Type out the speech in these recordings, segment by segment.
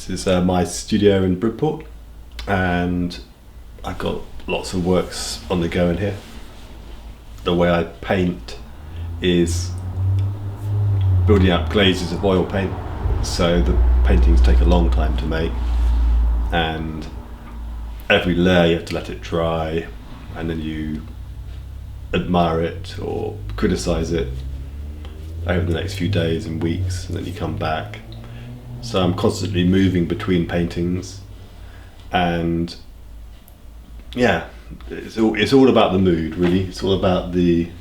This is my studio in Bridport, and I've got lots of works on the go in here. The way I paint is building up glazes of oil paint, so the paintings take a long time to make, and every layer you have to let it dry, and then you admire it or criticize it over the next few days and weeks, and then you come back. So I'm constantly moving between paintings, and yeah, it's all about the mood, really. It's all about the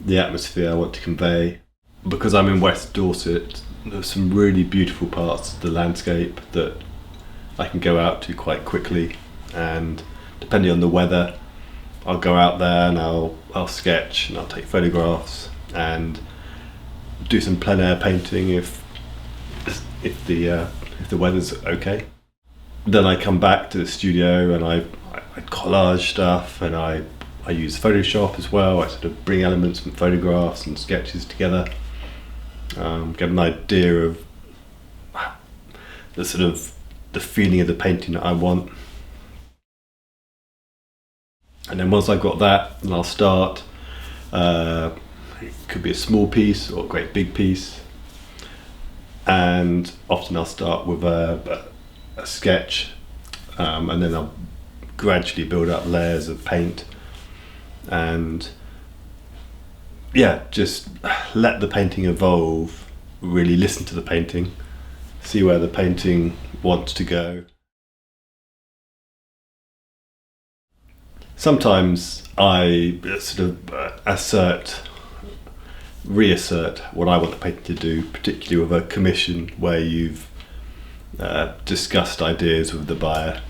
atmosphere I want to convey. Because I'm in West Dorset, there's some really beautiful parts of the landscape that I can go out to quite quickly, and depending on the weather, I'll go out there and I'll sketch and I'll take photographs and do some plein air painting if the weather's okay. Then I come back to the studio and I collage stuff, and I use Photoshop as well. I sort of bring elements from photographs and sketches together, get an idea of the feeling of the painting that I want. And then once I've got that, then I'll start. It could be a small piece or a great big piece, and often I'll start with a sketch, and then I'll gradually build up layers of paint, and yeah, just let the painting evolve, really listen to the painting, see where the painting wants to go. Sometimes I sort of reassert what I want the painting to do, particularly with a commission where you've discussed ideas with the buyer,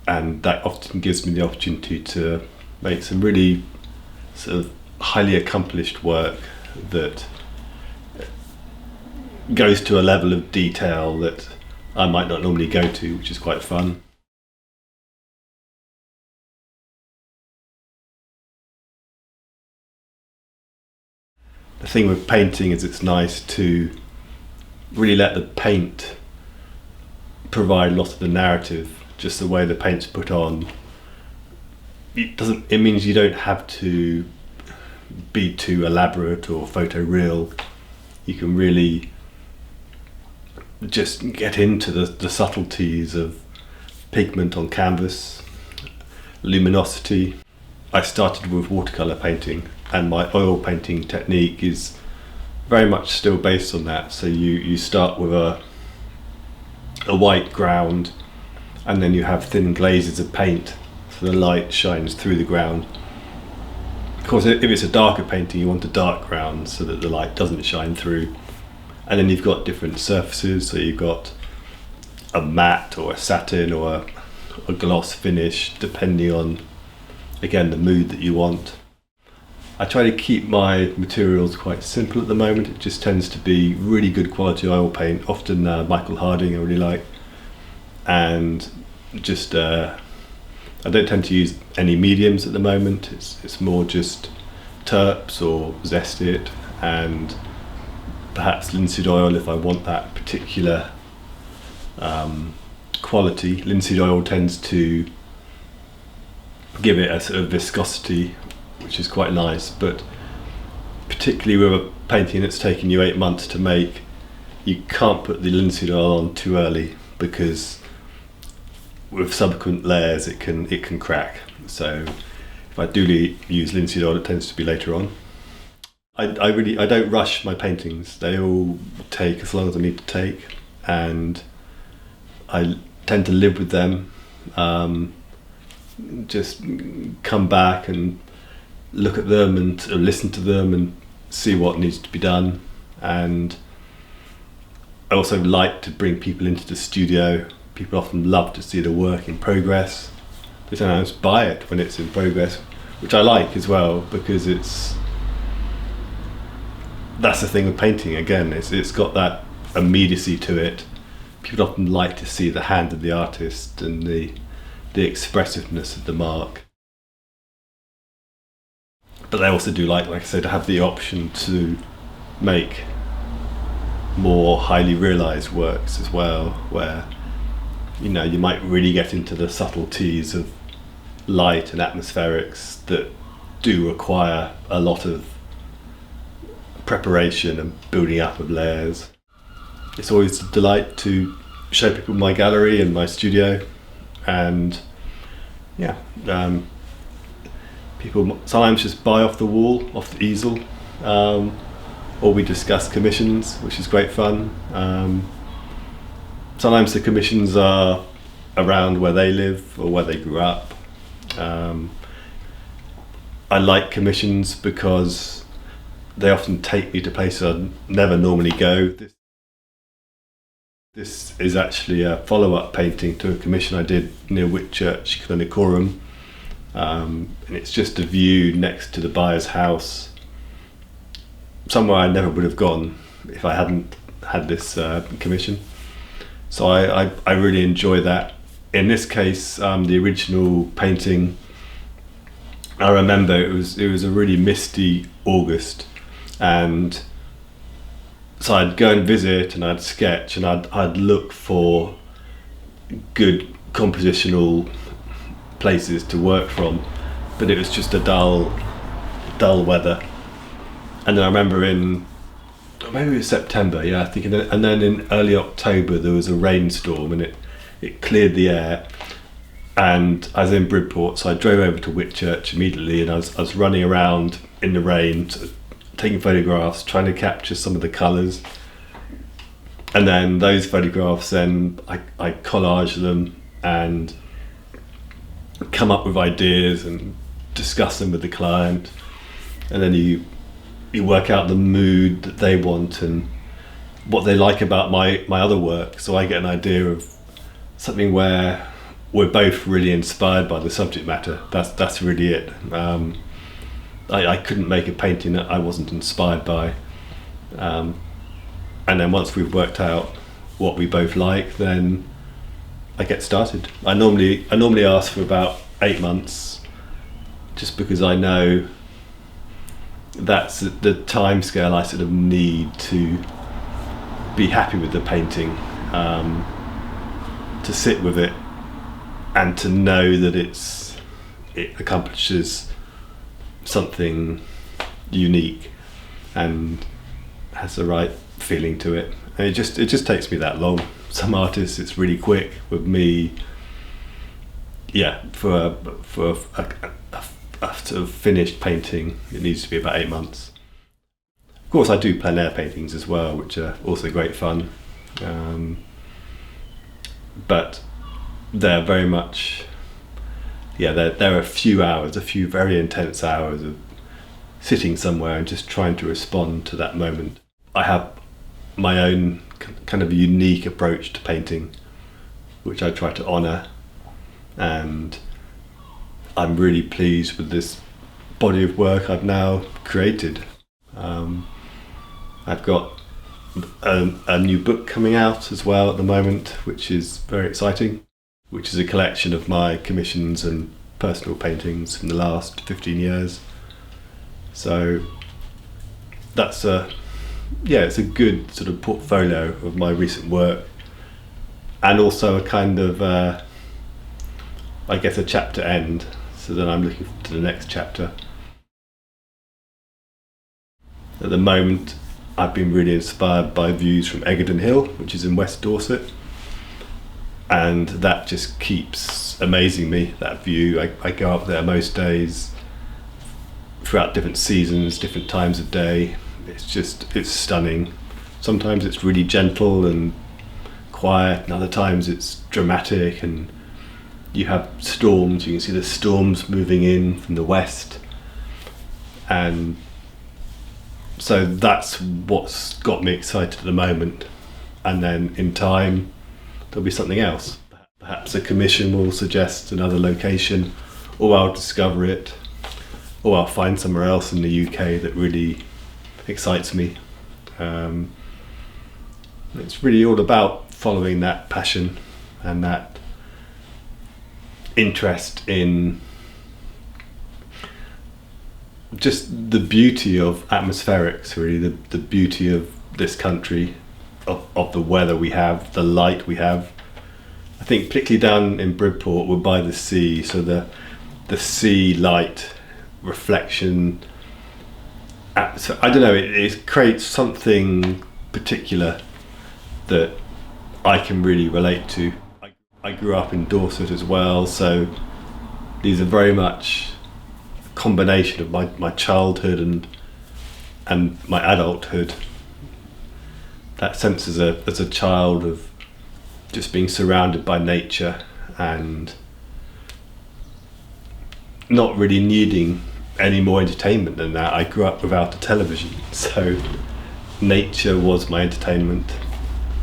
and that often gives me the opportunity to make some really sort of highly accomplished work that goes to a level of detail that I might not normally go to, which is quite fun. The thing with painting is it's nice to really let the paint provide a lot of the narrative. Just the way the paint's put on, it means you don't have to be too elaborate or photoreal. You can really just get into the subtleties of pigment on canvas, luminosity. I started with watercolour painting, and my oil painting technique is very much still based on that. So you start with a white ground, and then you have thin glazes of paint so the light shines through the ground. Of course, if it's a darker painting, you want a dark ground so that the light doesn't shine through. And then you've got different surfaces, so you've got a matte or a satin or a gloss finish, depending on, again, the mood that you want. I try to keep my materials quite simple at the moment. It just tends to be really good quality oil paint, often Michael Harding I really like, and just I don't tend to use any mediums at the moment. It's more just terps or zestit, and perhaps linseed oil if I want that particular quality. Linseed oil tends to give it a sort of viscosity, which is quite nice, but particularly with a painting that's taken you 8 months to make, you can't put the linseed oil on too early, because with subsequent layers it can crack. So if I do use linseed oil, it tends to be later on. I don't rush my paintings. They all take as long as I need to take, and I tend to live with them. Just come back and look at them and listen to them and see what needs to be done. And I also like to bring people into the studio. People often love to see the work in progress. They sometimes buy it when it's in progress, which I like as well, because that's the thing with painting. Again, it's got that immediacy to it. People often like to see the hand of the artist and the expressiveness of the mark. But they also do like I said, to have the option to make more highly realised works as well, where you might really get into the subtleties of light and atmospherics that do require a lot of preparation and building up of layers. It's always a delight to show people my gallery and my studio, and people sometimes just buy off the wall, off the easel, or we discuss commissions, which is great fun. Sometimes the commissions are around where they live or where they grew up. I like commissions because they often take me to places I'd never normally go. This is actually a follow-up painting to a commission I did near Whitchurch, Clinicorum, and it's just a view next to the buyer's house, somewhere I never would have gone if I hadn't had this commission. So I really enjoy that. In this case, the original painting, I remember it was a really misty August, and so I'd go and visit and I'd sketch and I'd look for good compositional places to work from, but it was just a dull weather. And then I remember maybe it was September, I think, and then in early October there was a rainstorm and it cleared the air, and I was in Bridport, so I drove over to Whitchurch immediately, and I was running around in the rain, sort of taking photographs, trying to capture some of the colours, and then those photographs, then I collage them and come up with ideas and discuss them with the client, and then you work out the mood that they want and what they like about my other work. So I get an idea of something where we're both really inspired by the subject matter. That's really it. I couldn't make a painting that I wasn't inspired by. And then once we've worked out what we both like, then I get started. I normally ask for about 8 months, just because I know that's the time scale I sort of need to be happy with the painting, to sit with it and to know that it accomplishes something unique and has the right feeling to it. And it just takes me that long. Some artists it's really quick. With me, for a sort of finished painting, it needs to be about 8 months. Of course, I do plein air paintings as well, which are also great fun. But they're very much, there are a few very intense hours of sitting somewhere and just trying to respond to that moment. I have my own kind of unique approach to painting, which I try to honour, and I'm really pleased with this body of work I've now created. I've got a new book coming out as well at the moment, which is very exciting, which is a collection of my commissions and personal paintings from the last 15 years. So that's it's a good sort of portfolio of my recent work, and also a kind of I guess a chapter end, so then I'm looking to the next chapter. At the moment I've been really inspired by views from Egerton Hill, which is in West Dorset, and that just keeps amazing me, that view. I go up there most days throughout different seasons, different times of day. It's stunning. Sometimes it's really gentle and quiet, and other times it's dramatic, and you have storms. You can see the storms moving in from the west, and so that's what's got me excited at the moment. And then in time there'll be something else. Perhaps a commission will suggest another location, or I'll discover it, or I'll find somewhere else in the UK that really excites me. It's really all about following that passion and that interest in just the beauty of atmospherics, really, the beauty of this country of the weather we have, the light we have. I think particularly down in Bridport, we're by the sea, so the sea light reflection. So I don't know. It creates something particular that I can really relate to. I grew up in Dorset as well, so these are very much a combination of my childhood and my adulthood. That sense as a child of just being surrounded by nature and not really needing any more entertainment than that. I grew up without a television, so nature was my entertainment,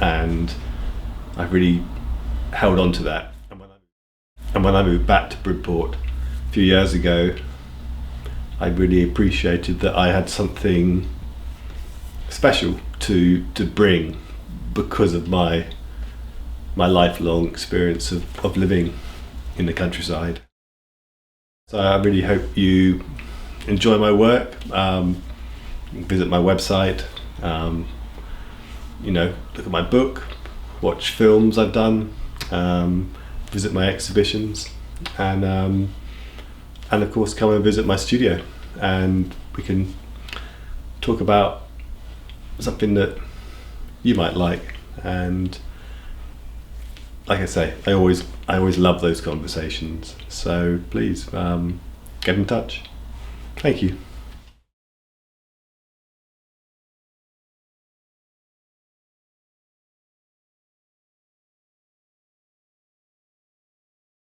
and I really held on to that. And when I moved back to Bridport a few years ago, I really appreciated that I had something special to bring because of my lifelong experience of living in the countryside. So I really hope you enjoy my work. Visit my website, look at my book, watch films I've done, visit my exhibitions, and of course come and visit my studio, and we can talk about something that you might like. And like I say, I always love those conversations, so please get in touch. Thank you.